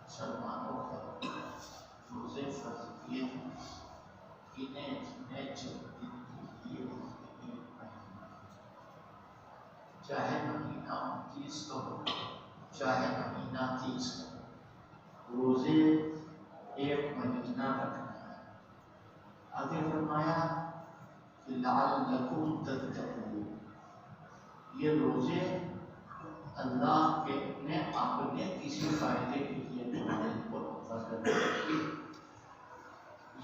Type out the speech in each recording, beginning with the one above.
مسلمانوں کا روزے فرض کیے ہیں، انہیں جنہیں 6 دن کے لیے چاہے مہینہ 29 کا ہو چاہے مہینہ 30 کا ہو، روزے 1 مہینہ رکھنا ہے۔ آگے فرمایا کہ لعلکم تتقون، یہ روزے اللہ کے نے اپنے کسی فائدے کے لیے تمہارے اوپر فرض کیے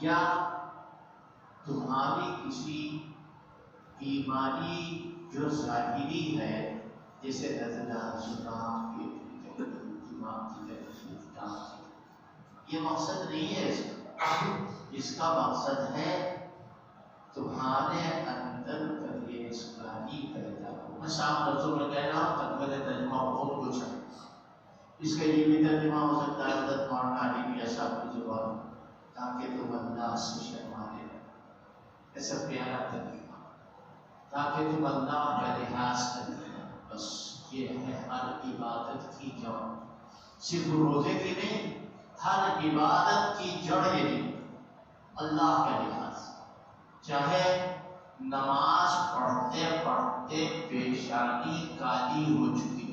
یا تمہاری کسی بیماری جو ظاہری ہے جیسے نزلہ، زکام کی دماغ کی تکلیف، یہ مقصد نہیں ہے اس کا مقصد ہے تمہارے اندر پرہیزگاری پیدا ہو۔ میں صاحب لفظوں میں کہہ رہا ہوں، تقویٰ ترجمہ بہت کچھ ہے، اس کا یہ بھی ترجمہ ہو سکتا ہے حضرت مولانا علی میاں صاحب کی زبان، تاکہ تم اللہ سے شرمانے لگو، ایسا پیارا ترجمہ، تاکہ تم اللہ کا لحاظ کرتے ہیں۔ بس یہ ہے ہر عبادت کی جڑ، صرف روزے کی نہیں، ہر عبادت کی جڑ یہ اللہ کا لحاظ۔ چاہے نماز پڑھتے پڑھتے پیشانی کالی ہو چکی،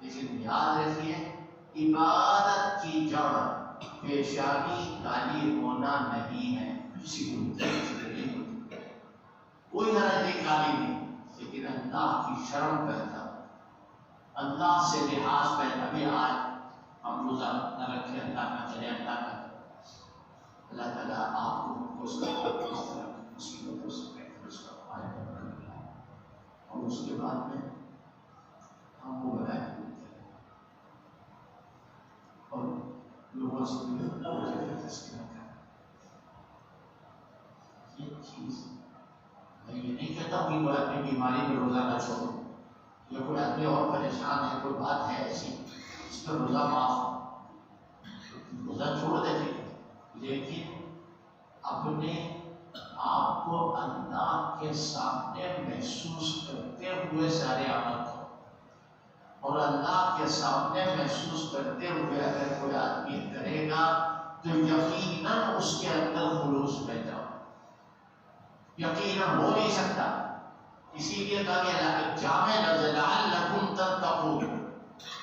لیکن یاد رکھیے عبادت کی جڑ پیشانی کالی ہونا نہیں ہے، کسی کوئی حرج نہیں، کالی نہیں، لیکن اللہ کی شرم پیدا، اللہ سے لحاظ پیدا۔ ابھی آج ہم روزہ نہ رکھے، اللہ نہ کرے، اللہ نہ کرے، اللہ تعالیٰ آپ کو اس کا مصیبتوں سے محفوظ فرمائے اور اس کے بعد میں ہم وہ بنائے اور لوگوں سے بھی تذکرہ کریں۔ یہ چیز میں یہ نہیں کہتا ہوں کہ کوئی اپنی بیماری میں روزہ نہ چھوڑے، یا کوئی آدمی اور پریشان ہے، کوئی بات ہے ایسی اس پر روزہ معاف، روزہ چھوڑ دیتے، لیکن اپنے آپ کو اللہ کے سامنے محسوس کرتے ہوئے سارے عمل کرو، اور اللہ کے سامنے محسوس کرتے ہوئے اگر کوئی آدمی کرے گا تو یقیناً اس کے اندر خلوص پیدا ہو، یقیناً ہو نہیں سکتا۔ اسی لیے کہا کہ جامع لفظ لعلکم تتقون،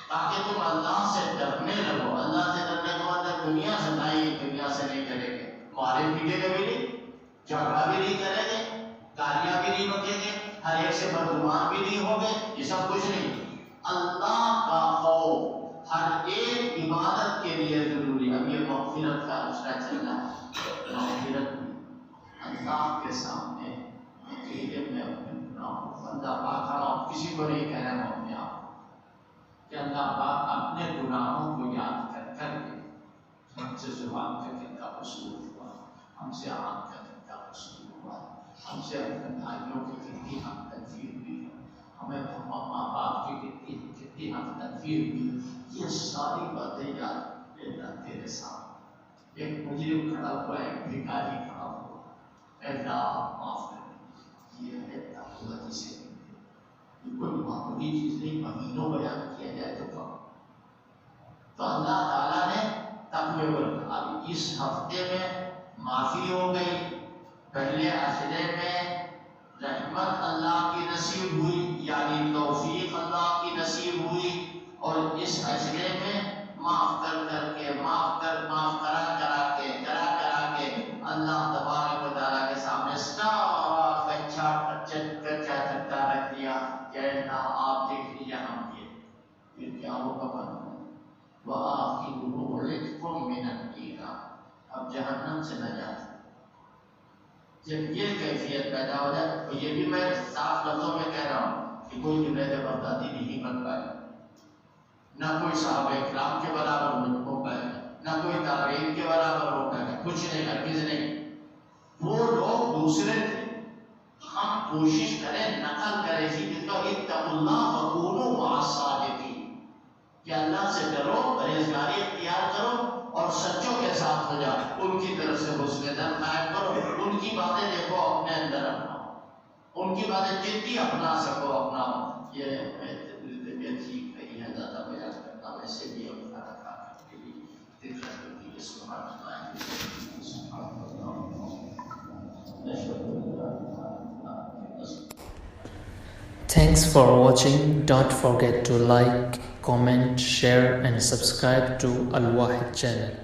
تاکہ تم اللہ سے ڈرنے لگو۔ اللہ سے ڈرنے کا مطلب دنیا سے نہیں، دنیا سے نہیں ڈرے گے، مارے پیٹے گے بھی نہیں، جھگڑا بھی نہیں کریں گے، گالیاں بھی نہیں بکیں گے، ہر ایک سے بدگمان بھی نہیں ہوگے، یہ سب کچھ نہیں۔ اللہ کا خوف ہر ایک عبادت کے لیے ضروری ہے۔ اب یہ مغفرت کا رشتہ چل رہا ہے، مغفرت اللہ کے سامنے اکیلے میں اپنے گناہوں کو، اللہ پاک ہم کسی کو نہیں کہہ رہے ہوں اپنے آپ کہ اللہ پاک اپنے گناہوں کو یاد کر کر کے ہم سے زبان کا کتنا قصور ہوا، ہم سے آنکھ کا کتنا قصور ہوا، ہم سے اپنے بھائیوں کی کتنی ہم تنفیر ہوئی، ہمیں ماں باپ کی کتنی ہم تنفیر ہوئی، یہ ساری باتیں یاد لینا تیرے سامنے۔ ایک مجرم کھڑا ہوا، ایک بھکاری کھڑا ہوا، اے اللہ معاف کر، یہ ہے تقویٰ جسے یہ کوئی معمولی چیز نہیں، مہینوں بیان کیا جائے تو اللہ تعالیٰ نے تقوی پر اب اس ہفتے میں معافی ہو گئی، پہلے عشرے میں رحمت اللہ کی نصیب ہوئی، یعنی توفیق اللہ کی نصیب ہوئی، اور اس عشرے میں معاف کرا کے اللہ تبارک و تعالیٰ کے سامنے سارا کچا رکھ دیا کہ اللہ آپ دیکھ لیجیے ہم یہ، پھر کیا ہوگا بنانا وَآخِرُهُ عِتْقٌ مِّنَ النِّيرِ، اب جہنم سے نجات۔ جب یہ کیفیت پیدا ہو جائے تو یہ بھی میں صاف لفظوں میں کہہ رہا ہوں کہ کوئی جنید بغدادی نہیں بن پائے، نہ کوئی صحابہ کرام کے برابر ہو پائے، نہ کوئی تابعین کے برابر ہو پائے، کچھ نہیں، ہرگز نہیں۔ وہ لوگ دوسرے تھے، ہم کوشش کریں، نقل کریں اسی کا اتقوا اللہ وکونوا مع الصادقین، کہ اللہ سے ڈرو، پرہیزگاری اختیار کرو اور سچوں کے ساتھ ہو جاؤ، ان کی طرف سے حسن ظن قائم کرو، ان کی باتیں دیکھو اپنے اندر اپناؤ، ان کی باتیں جتنی اپنا سکو اپناؤ۔ یہ طبیعت ٹھیک نہیں ہے، زیادہ بیان کرنا ویسے بھی Thanks for watching. Don't forget to like, comment, share and subscribe to Al Wahid channel.